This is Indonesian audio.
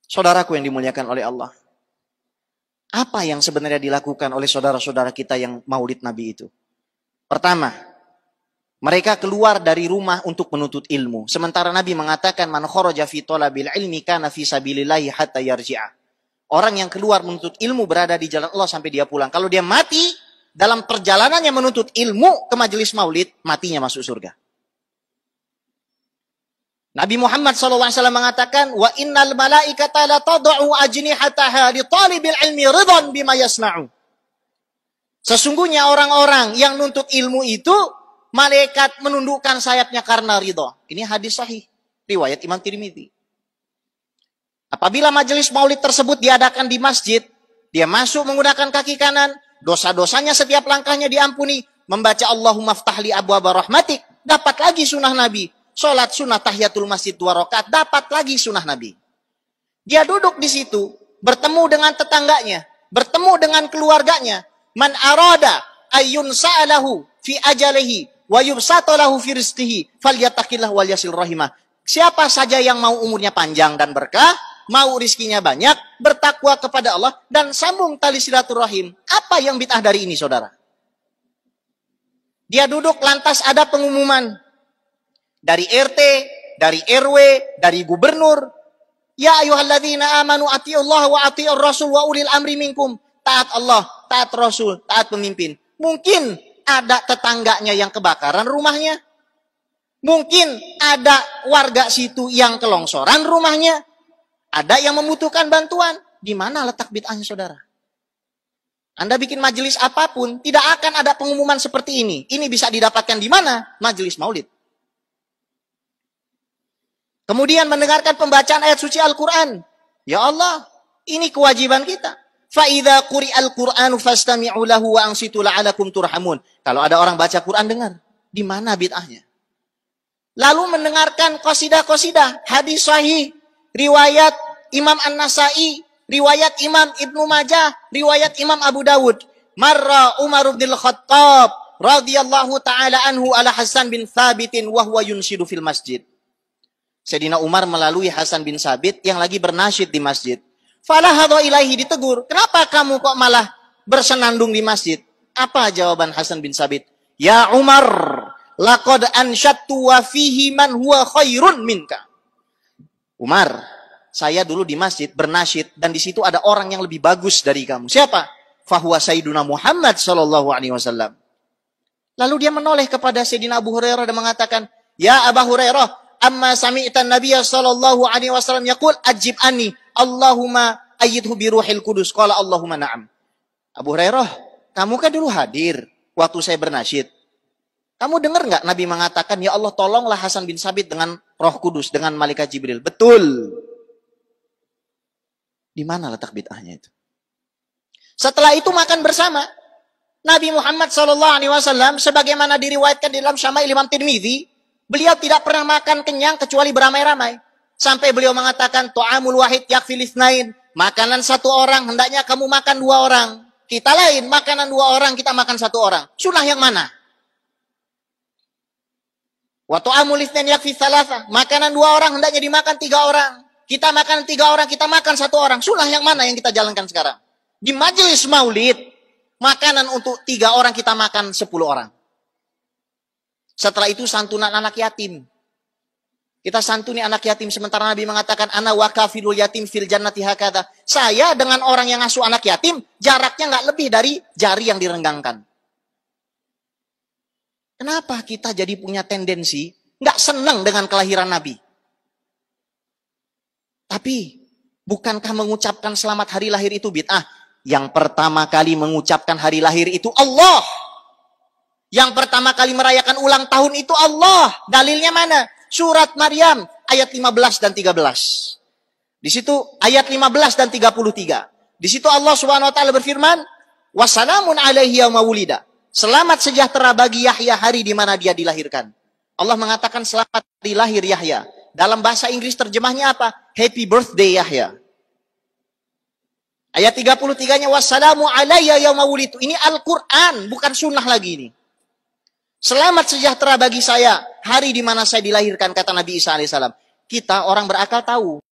Saudaraku yang dimuliakan oleh Allah, apa yang sebenarnya dilakukan oleh saudara-saudara kita yang maulid Nabi itu? Pertama, mereka keluar dari rumah untuk menuntut ilmu. Sementara Nabi mengatakan, man kharaja fi talabil ilmi kana fi sabilillahi hatta yarji'a. Orang yang keluar menuntut ilmu berada di jalan Allah sampai dia pulang. Kalau dia mati dalam perjalanannya menuntut ilmu ke majelis maulid, matinya masuk surga. Nabi Muhammad SAW mengatakan, wa innal malaikata la tad'u ajnihataha li talibil ilmi ridhan bima yasna'u. Sesungguhnya orang-orang yang nuntut ilmu itu, malaikat menundukkan sayapnya karena ridha. Ini hadis sahih, riwayat Imam Tirmidzi. Apabila majelis maulid tersebut diadakan di masjid, dia masuk menggunakan kaki kanan, dosa-dosanya setiap langkahnya diampuni, membaca Allahumma ftahli abwaaba rahmatik, dapat lagi sunnah Nabi. Sholat sunnah tahiyatul masjid 2 rakaat, dapat lagi sunnah Nabi. Dia duduk di situ, bertemu dengan tetangganya, bertemu dengan keluarganya. Man arada ayyun sa'alahu fi ajalihi wa yubsatalahu fi rizqihi falyattaqillah wal yasil rahimah. Siapa saja yang mau umurnya panjang dan berkah, mau rizkinya banyak, bertakwa kepada Allah, dan sambung tali silaturahim. Apa yang bid'ah dari ini, saudara? Dia duduk lantas ada pengumuman dari RT, dari RW, dari gubernur. Ya ayyuhalladzina amanu atiullaha wa atiur rasul wa ulil amri minkum. Taat Allah, taat Rasul, taat pemimpin. Mungkin ada tetangganya yang kebakaran rumahnya. Mungkin ada warga situ yang kelongsoran rumahnya. Ada yang membutuhkan bantuan. Di mana letak bid'ahnya, saudara? Anda bikin majelis apapun, tidak akan ada pengumuman seperti ini. Ini bisa didapatkan di mana? Majelis maulid. Kemudian mendengarkan pembacaan ayat suci Al-Quran. Ya Allah, ini kewajiban kita. فَإِذَا قُرِئَ الْقُرْآنُ فَاسْتَمِعُوا لَهُ وَأَنْصِتُوا لَعَلَكُمْ تُرْحَمُونَ. Kalau ada orang baca Quran, dengar. Di mana bid'ahnya? Lalu mendengarkan qasidah-qasidah, hadis sahih, riwayat Imam An-Nasai, riwayat Imam Ibnu Majah, riwayat Imam Abu Dawud. Marra Umar bin Khattab radhiyallahu ta'ala anhu ala Hasan bin Thabitin wa huwa yunshidu fil masjid. Sayyidina Umar melalui Hasan bin Sabit yang lagi bernasyid di masjid. Falahadha ilaihi, ditegur. Kenapa kamu kok malah bersenandung di masjid? Apa jawaban Hasan bin Sabit? Ya Umar, laqad ansyattu wa fihi man huwa khairun minka. Umar, saya dulu di masjid bernasyid dan di situ ada orang yang lebih bagus dari kamu. Siapa? Fahuwa Sayyiduna Muhammad sallallahu alaihi wasallam. Lalu dia menoleh kepada Sayyidina Abu Hurairah dan mengatakan, Ya Abu Hurairah, amma sami'tan Nabiya sallallahu alaihi wasallam yaqul ajib anni Allahumma ayyidhu bi ruhil kudus. Qala Allahumma na'am. Abu Hurairah, kamu kan dulu hadir waktu saya bernasyid. Kamu dengar nggak Nabi mengatakan, ya Allah tolonglah Hasan bin Sabit dengan Roh Kudus, dengan malaikat Jibril. Betul. Di mana letak bid'ahnya itu? Setelah itu makan bersama. Nabi Muhammad SAW sebagaimana diriwayatkan di dalam Syama'il Imam Tirmidzi, beliau tidak pernah makan kenyang kecuali beramai-ramai. Sampai beliau mengatakan, Tu'amul wahid yakfil itsnain. Makanan satu orang, hendaknya kamu makan 2 orang. Kita lain, makanan 2 orang, kita makan 1 orang. Sunnah yang mana? Wa tu'amul itsnain yakfi tsalatsa. Makanan 2 orang, hendaknya dimakan 3 orang. Kita makan 3 orang, kita makan 1 orang. Sunnah yang mana yang kita jalankan sekarang? Di majelis maulid, makanan untuk 3 orang, kita makan 10 orang. Setelah itu santunan anak yatim. Kita santuni anak yatim, sementara Nabi mengatakan, ana wa kafilul yatim fil jannati hakadha. Saya dengan orang yang ngasuh anak yatim, jaraknya nggak lebih dari jari yang direnggangkan. Kenapa kita jadi punya tendensi nggak senang dengan kelahiran Nabi? Tapi, bukankah mengucapkan selamat hari lahir itu bid'ah? Yang pertama kali mengucapkan hari lahir itu Allah. Yang pertama kali merayakan ulang tahun itu Allah. Dalilnya mana? Surat Maryam ayat 15 dan 13. Di situ ayat 15 dan 33. Di situ Allah Subhanahu wa taala berfirman, "Wassalamun alaihi yauma wulida." Selamat sejahtera bagi Yahya hari di mana dia dilahirkan. Allah mengatakan selamat hari lahir Yahya. Dalam bahasa Inggris terjemahnya apa? Happy birthday Yahya. Ayat 33-nya wassalamu alayya yauma wulidtu. Ini Al-Qur'an, bukan sunnah lagi ini. Selamat sejahtera bagi saya hari di mana saya dilahirkan, kata Nabi Isa alaihissalam. Kita orang berakal tahu